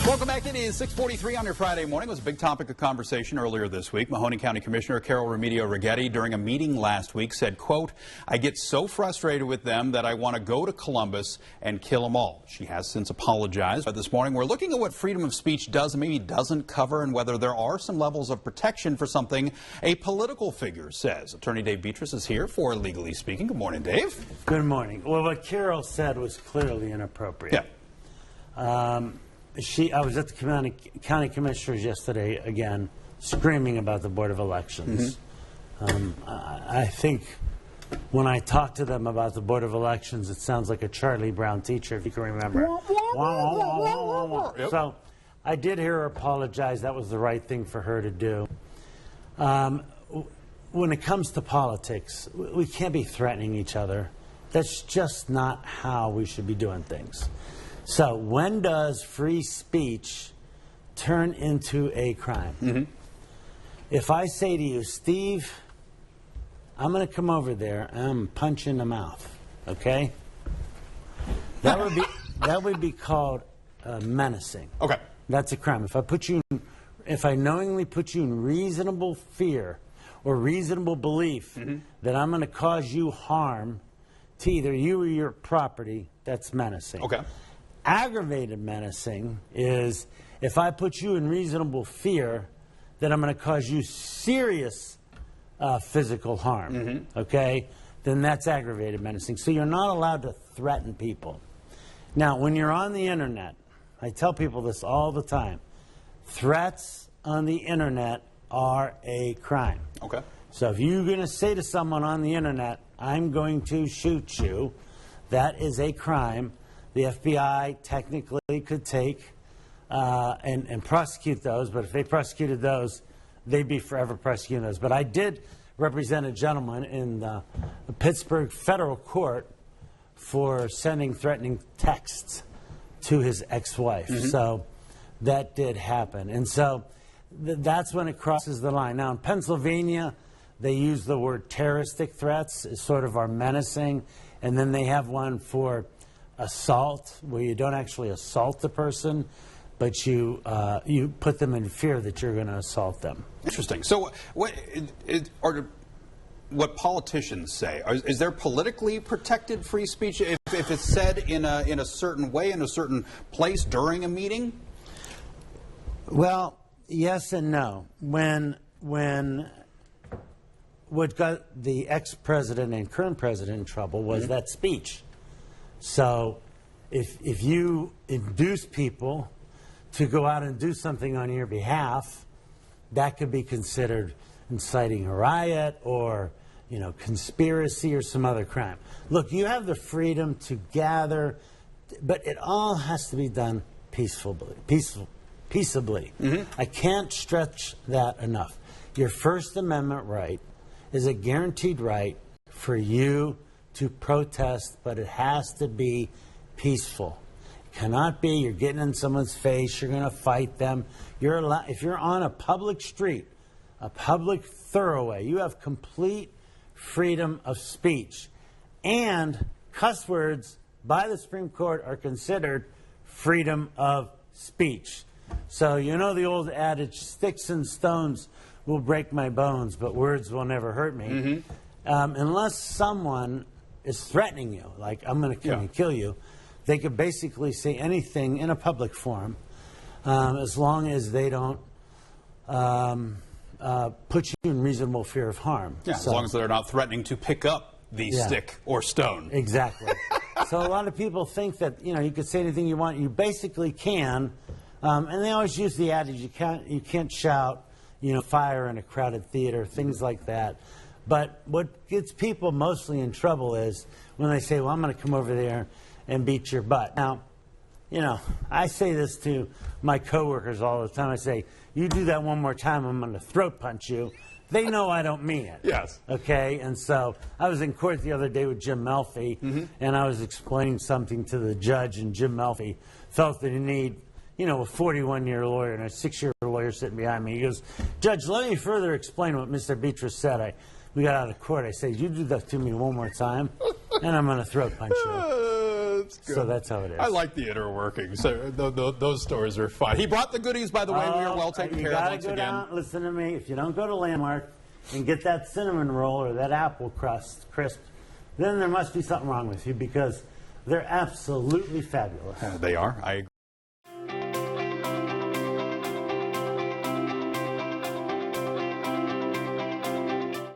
Welcome back. It is 6:43 on your Friday morning. It was a big topic of conversation earlier this week. Mahoning County Commissioner Rimedio-Righetti during a meeting last week said, quote, "I get so frustrated with them that I want to go to Columbus and kill them all." She has since apologized. But this morning we're looking at what freedom of speech does and maybe doesn't cover, and whether there are some levels of protection for something a political figure says. Attorney Dave Betras is here for Legally Speaking. Good morning, Dave. Good morning. Well, what Carol said was clearly inappropriate. Yeah. I was at the county commissioners yesterday, again, screaming about the Board of Elections. I think when I talk to them about the Board of Elections, it sounds like a Charlie Brown teacher, if you can remember. Yep. So I did hear her apologize. That was the right thing for her to do. When it comes to politics, we can't be threatening each other. That's just not how we should be doing things. So when does free speech turn into a crime? If I say to you, Steve, I'm going to come over there and I'm punch in the mouth, okay? That would be called menacing. Okay. That's a crime. If I knowingly put you in reasonable fear or reasonable belief that I'm going to cause you harm to either you or your property, that's menacing. Okay. Aggravated menacing is if I put you in reasonable fear that I'm going to cause you serious physical harm, okay, then that's aggravated menacing. So you're not allowed to threaten people. Now, when you're on the internet, I tell people this all the time, threats on the internet are a crime. Okay. So if you're going to say to someone on the internet, I'm going to shoot you, that is a crime. The FBI technically could take and prosecute those, but if they prosecuted those, they'd be forever prosecuting those. But I did represent a gentleman in the Pittsburgh federal court for sending threatening texts to his ex-wife. So that did happen. And so that's when it crosses the line. Now in Pennsylvania, they use the word terroristic threats as sort of our menacing, and then they have one for assault, where you don't actually assault the person, but you put them in fear that you're going to assault them. Interesting. So what politicians say, is there politically protected free speech if it's said in a certain way, in a certain place during a meeting? Well, yes and no. When what got the ex-president and current president in trouble was that speech. So if you induce people to go out and do something on your behalf, that could be considered inciting a riot or, conspiracy or some other crime. Look, you have the freedom to gather, but it all has to be done peaceably. I can't stretch that enough. Your First Amendment right is a guaranteed right for you to protest, but it has to be peaceful. It cannot be you're getting in someone's face, you're going to fight them. If you're on a public street, a public thoroughway, you have complete freedom of speech. And cuss words by the Supreme Court are considered freedom of speech. So you know the old adage, sticks and stones will break my bones, but words will never hurt me. Unless someone is threatening you, like I'm going to come and kill you, they could basically say anything in a public forum as long as they don't put you in reasonable fear of harm. Yeah, so, as long as they're not threatening to pick up the stick or stone. Exactly. So a lot of people think that, you could say anything you want. You basically can. And they always use the adage, you can't shout, fire in a crowded theater, things like that. But what gets people mostly in trouble is when they say, well, I'm going to come over there and beat your butt. Now, I say this to my coworkers all the time. I say, you do that one more time, I'm going to throat punch you. They know I don't mean it. Yes. Okay? And so I was in court the other day with Jim Melfi, and I was explaining something to the judge, and Jim Melfi felt that he needed a 41-year lawyer and a 6-year lawyer sitting behind me. He goes, Judge, let me further explain what Mr. Betras said. We got out of court. I said, you do that to me one more time, and I'm going to throat punch you. That's good. So that's how it is. I like the inner workings. So, those stories are fun. He brought the goodies, by the way. We are well taken care of once You again. gotta go down, listen to me. If you don't go to Landmark and get that cinnamon roll or that apple crust crisp, then there must be something wrong with you, because they're absolutely fabulous. They are. I agree.